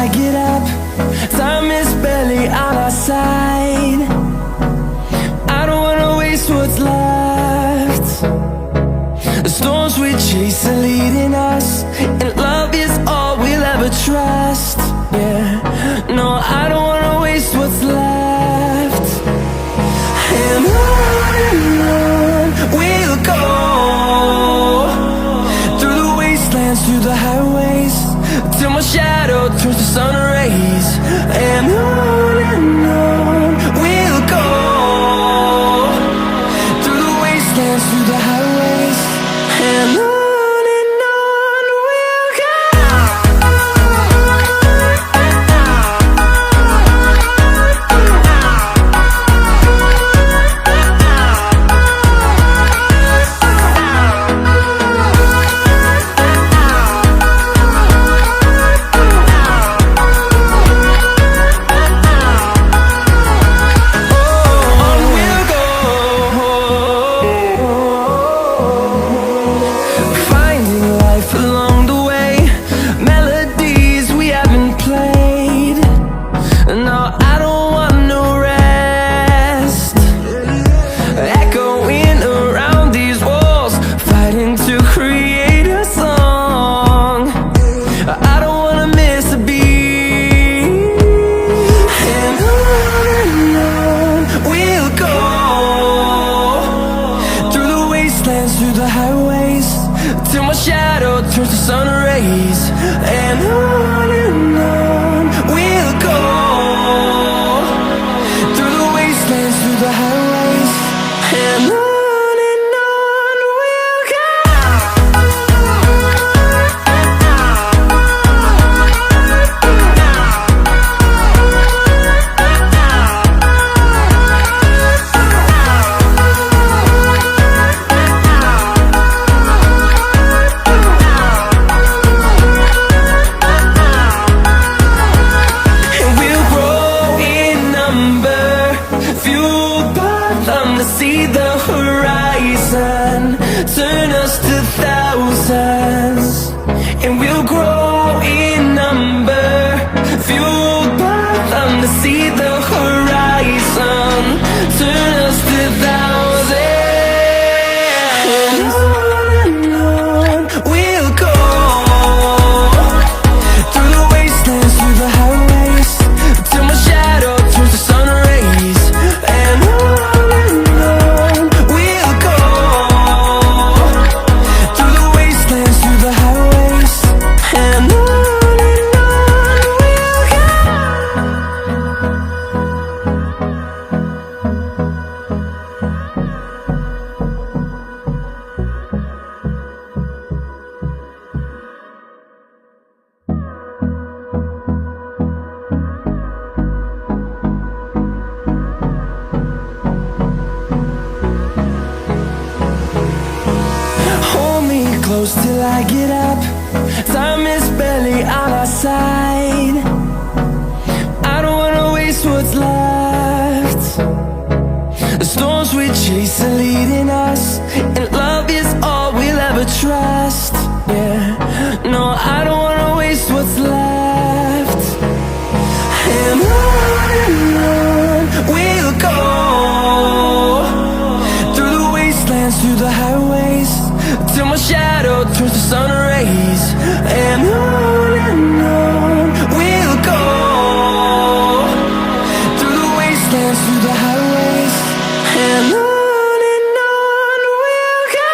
I get up. Time is barely on our side. I don't wanna waste what's left. The storms we chase are leading us, and love is all we'll ever trust. Yeah, no, I don't wanna waste what's left. And on we'll go, through the wastelands, through the highways, till my shadow turns to sun rays. And on we'll go, through the wastelands, through the highways, and on we'll go. Finding life along the way, melodies we haven't played. No, I don't want no rest. Echoing around these walls, fighting to create a song. I don't wanna miss a beat. And on we'll go, through the wastelands, through the highways, till my shadow turns to sun rays. And on we'll go, through the wastelands, through the highways, and on we'll go. And we'll grow in number, fueled by them to see the horizon, turn us to thousands. And we'll grow in number, fueled by them to see the horizon, turn us to thousands. And on we'll go, through the wastelands, through the highways, till my shadow turns to sun rays. And on we'll go, through the wastelands, through the highways, and on we'll go. Hold me close till I get up. Time is barely on our side. I don't wanna waste what's left. The storms we chase are leading us, and love is all we'll ever trust. Yeah, no, I don't wanna waste what's left. And on we'll go, through the wastelands, through the highways, till my shadow turns to sun rays. And on we'll go, through the wastelands, through the highways, and on we'll go.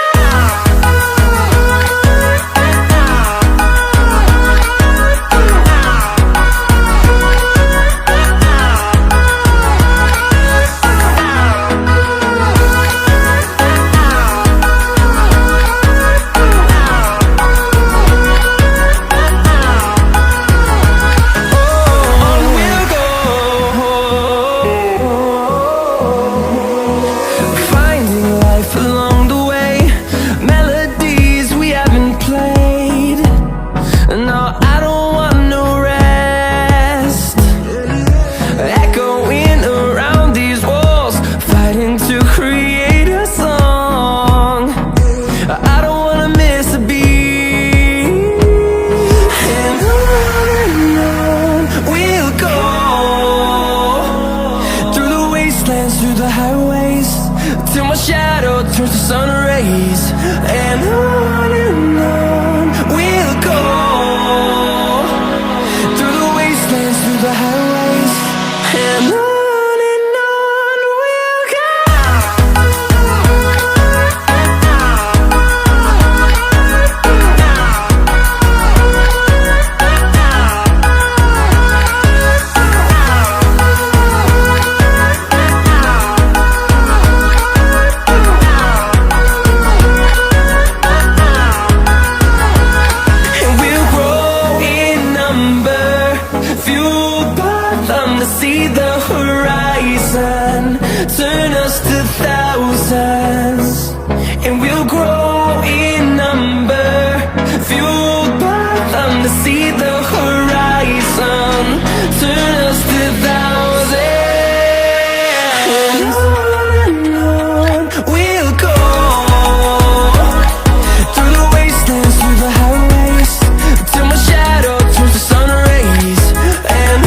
till my shadow turns to sun rays. And on we'll go, through the wastelands, through the highways. And on we'll go. See the horizon turn us to thousands, and we'll grow in number, fueled by them to see the horizon turn us to thousands. And on we'll go, through the wastelands, through the highways, till my shadow turns to sun rays. And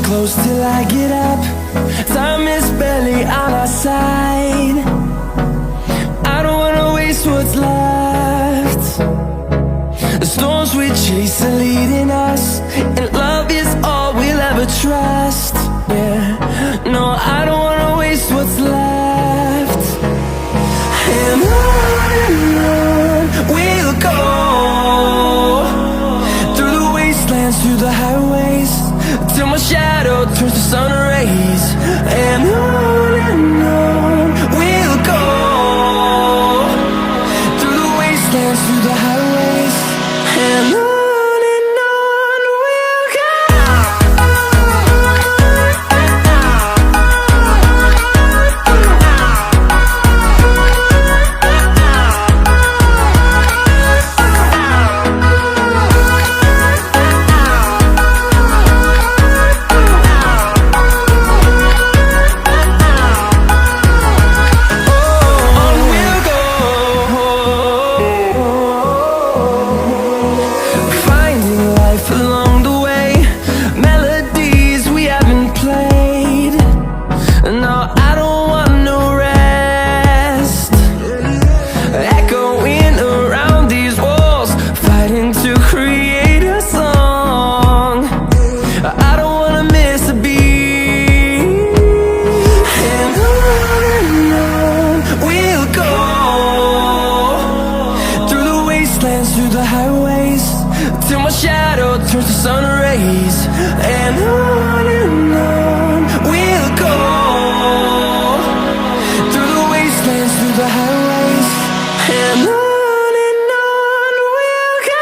close till I get up. Time is barely on our side. I don't wanna waste what's left. The storms we chase are leading us, and love is all we'll ever trust. Yeah, no, I don't wanna waste what's left. And on we'll go, through the wastelands, through the highways, till my shadow turns to sun rays. And on we'll go, through the wastelands, through the highways. And on we'll go. Along the way, melodies we haven't played. No, I don't want no rest. Echoing around these walls, fighting to create a song. I don't wanna miss a beat. And on we'll go, through the wastelands, through the highways, till my shadow turns to sun rays. And on we'll go, through the wastelands, through the highways. And on we'll go.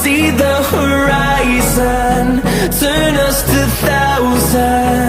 See the horizon turn us to thousands.